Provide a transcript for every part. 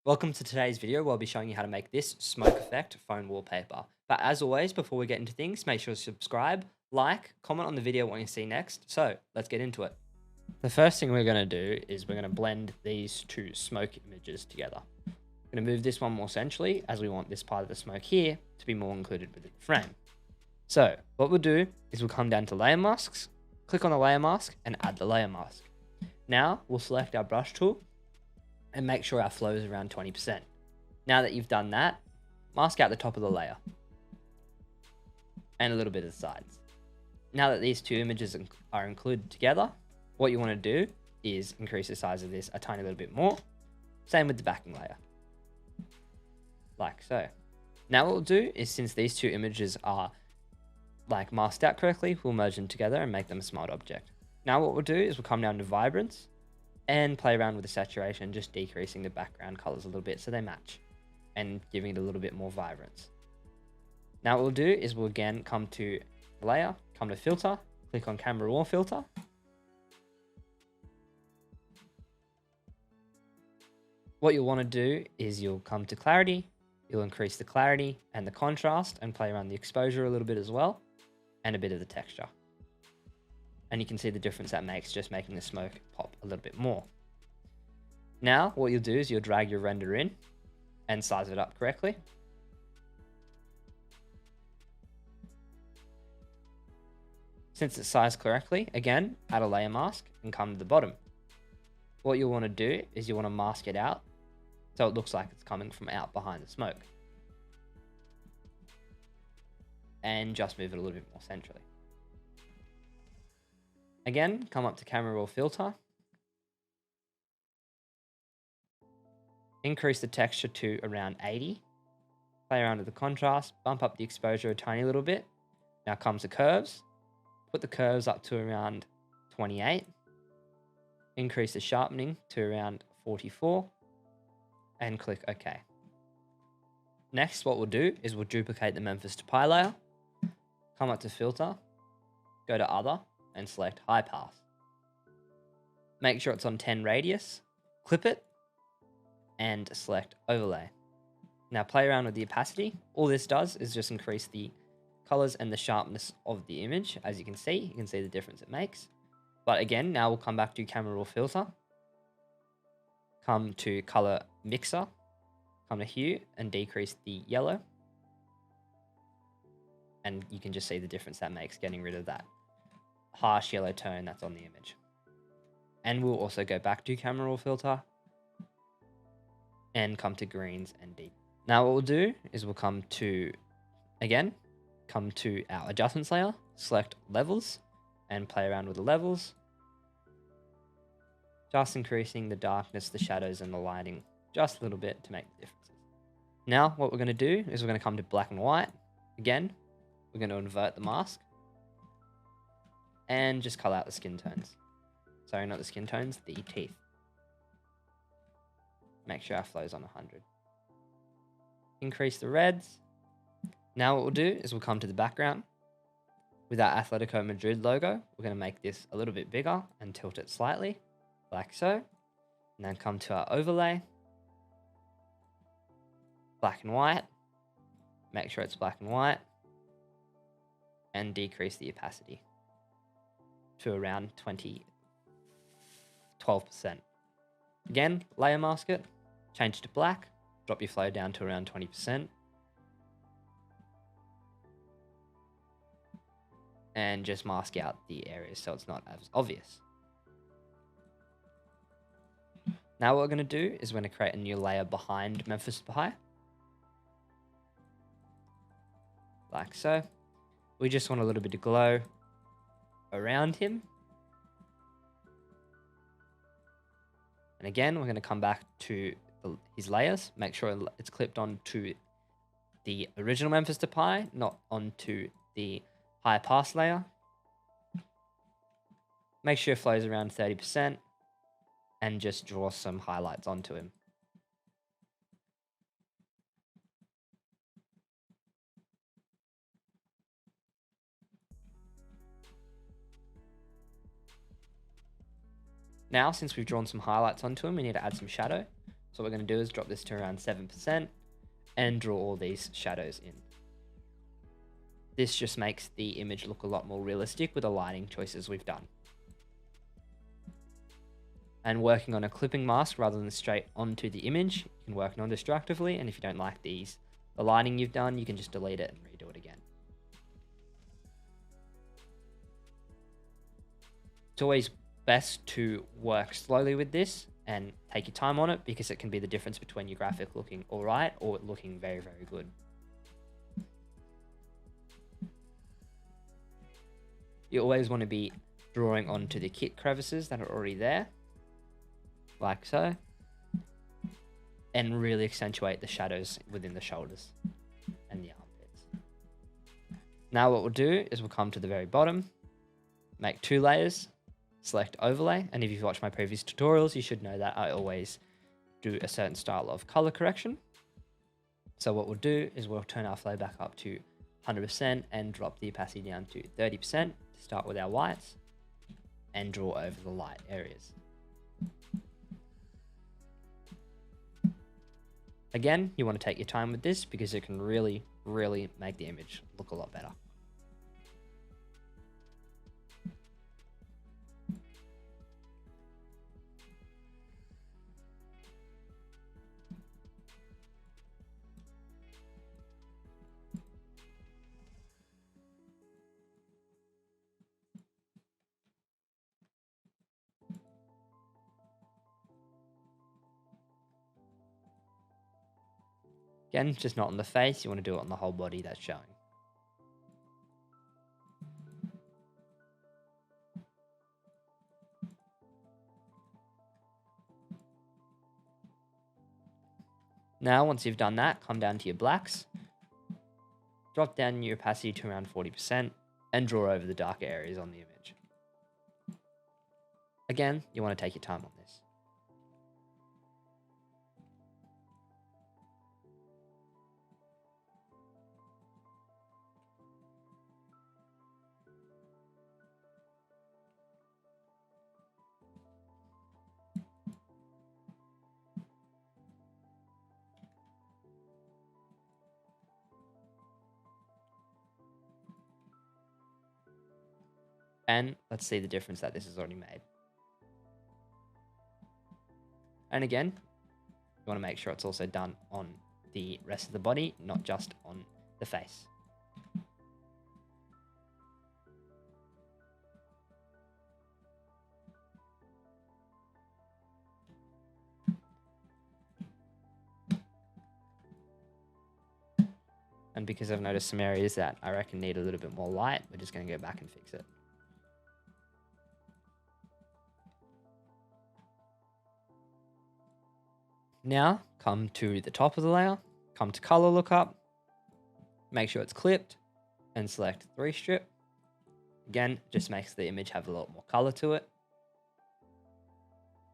Welcome to today's video where I'll be showing you how to make this smoke effect phone wallpaper. But as always, before we get into things, make sure to subscribe, like, comment on the video what you see next. So let's get into it. The first thing we're going to do is we're going to blend these two smoke images together. I'm going to move this one more centrally as we want this part of the smoke here to be more included within the frame. So what we'll do is we'll come down to layer masks, click on the layer mask and add the layer mask. Now we'll select our brush tool and make sure our flow is around 20%. Now that you've done that, mask out the top of the layer and a little bit of the sides. Now that these two images are included together, what you want to do is increase the size of this a tiny little bit more. Same with the backing layer, like so. Now what we'll do is, since these two images are masked out correctly, we'll merge them together and make them a smart object. Now what we'll do is we'll come down to vibrance and play around with the saturation, just decreasing the background colors a little bit so they match and giving it a little bit more vibrance. Now what we'll do is we'll again come to layer, come to filter, click on camera raw filter. What you'll want to do is you'll come to clarity, you'll increase the clarity and the contrast and play around the exposure a little bit as well, and a bit of the texture. And you can see the difference that makes, just making the smoke pop a little bit more. Now, what you'll do is you'll drag your render in and size it up correctly. Since it's sized correctly, again, add a layer mask and come to the bottom. What you'll want to do is you want to mask it out so it looks like it's coming from out behind the smoke. And just move it a little bit more centrally. Again, come up to camera raw filter. Increase the texture to around 80. Play around with the contrast, bump up the exposure a tiny little bit. Now come to curves. Put the curves up to around 28. Increase the sharpening to around 44. And click OK. Next, what we'll do is we'll duplicate the Memphis to Pi layer. Come up to filter. Go to other and select high pass. Make sure it's on 10 radius, clip it, and select overlay. Now play around with the opacity. All this does is just increase the colors and the sharpness of the image. As you can see the difference it makes. But again, now we'll come back to camera raw filter, come to color mixer, come to hue and decrease the yellow. And you can just see the difference that makes, getting rid of that harsh yellow tone that's on the image. And we'll also go back to camera raw filter and come to greens and deep. Now what we'll do is we'll come to our adjustments layer, select levels and play around with the levels, just increasing the darkness, the shadows and the lighting just a little bit to make the differences. Now what we're going to do is we're going to come to black and white. Again, we're going to invert the mask and just color out the skin tones. Sorry, not the skin tones, the teeth. Make sure our flow's on 100. Increase the reds. Now what we'll do is we'll come to the background. With our Atletico Madrid logo, we're going to make this a little bit bigger and tilt it slightly, like so. And then come to our overlay. Black and white. Make sure it's black and white. And decrease the opacity to around 12%. Again, layer mask it, change it to black, drop your flow down to around 20%. And just mask out the areas so it's not as obvious. Now what we're going to do is we're going to create a new layer behind Memphis Pi. Like so. We just want a little bit of glow around him. And again, we're going to come back to his layers, make sure it's clipped onto the original Memphis to Pi, not onto the high pass layer. Make sure it flows around 30% and just draw some highlights onto him. Now, since we've drawn some highlights onto him, we need to add some shadow. So what we're going to do is drop this to around 7% and draw all these shadows in. This just makes the image look a lot more realistic with the lighting choices we've done. And working on a clipping mask rather than straight onto the image, you can work non-destructively, and if you don't like the lighting you've done, you can just delete it and redo it again. It's always best to work slowly with this and take your time on it, because it can be the difference between your graphic looking alright or it looking very, very good. You always want to be drawing onto the kit crevices that are already there, like so, and really accentuate the shadows within the shoulders and the armpits. Now what we'll do is we'll come to the very bottom, make 2 layers, select overlay, and if you've watched my previous tutorials, you should know that I always do a certain style of color correction. So what we'll do is we'll turn our flow back up to 100% and drop the opacity down to 30% to start with our whites and draw over the light areas. Again, you want to take your time with this because it can really, really make the image look a lot better. Again, just not on the face, you want to do it on the whole body that's showing. Now, once you've done that, come down to your blacks, drop down your opacity to around 40% and draw over the darker areas on the image. Again, you want to take your time on this. And let's see the difference that this has already made. And again, you want to make sure it's also done on the rest of the body, not just on the face. And because I've noticed some areas that I reckon need a little bit more light, we're just going to go back and fix it. Now, come to the top of the layer, come to color lookup, make sure it's clipped, and select 3 strip. Again, just makes the image have a lot more color to it.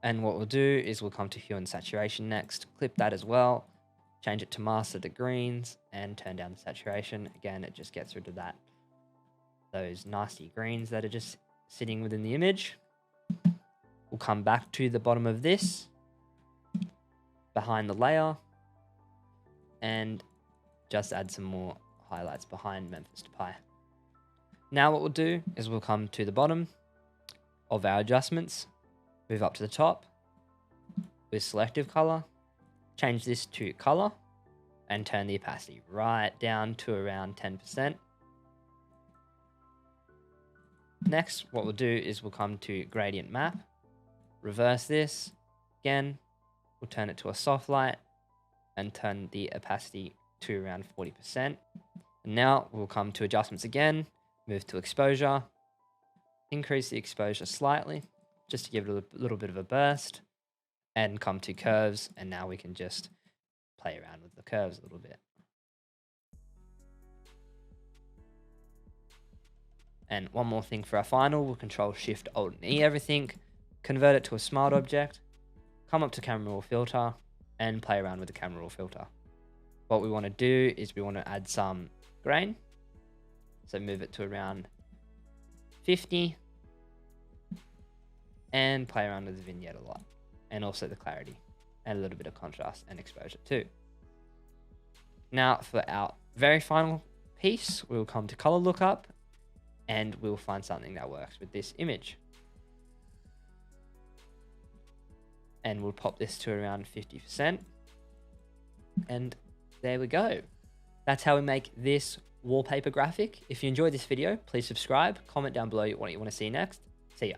And what we'll do is we'll come to hue and saturation next, clip that as well, change it to master the greens, and turn down the saturation. Again, it just gets rid of those nasty greens that are just sitting within the image. We'll come back to the bottom of this, behind the layer, and just add some more highlights behind Memphis Depay. Now what we'll do is we'll come to the bottom of our adjustments, move up to the top with selective color, change this to color, and turn the opacity right down to around 10%. Next, what we'll do is we'll come to gradient map, reverse this, again, we'll turn it to a soft light and turn the opacity to around 40%. And now we'll come to adjustments again, move to exposure, increase the exposure slightly, just to give it a little bit of a burst, and come to curves, and now we can just play around with the curves a little bit. And one more thing for our final, we'll Control Shift Alt and E everything, convert it to a smart object, come up to camera raw filter, and play around with the camera raw filter. What we want to do is we want to add some grain, so move it to around 50, and play around with the vignette a lot, and also the clarity. and a little bit of contrast and exposure too. Now for our very final piece, we'll come to color lookup and we'll find something that works with this image. And we'll pop this to around 50%. And there we go. That's how we make this wallpaper graphic. If you enjoyed this video, please subscribe, comment down below what you want to see next. See ya.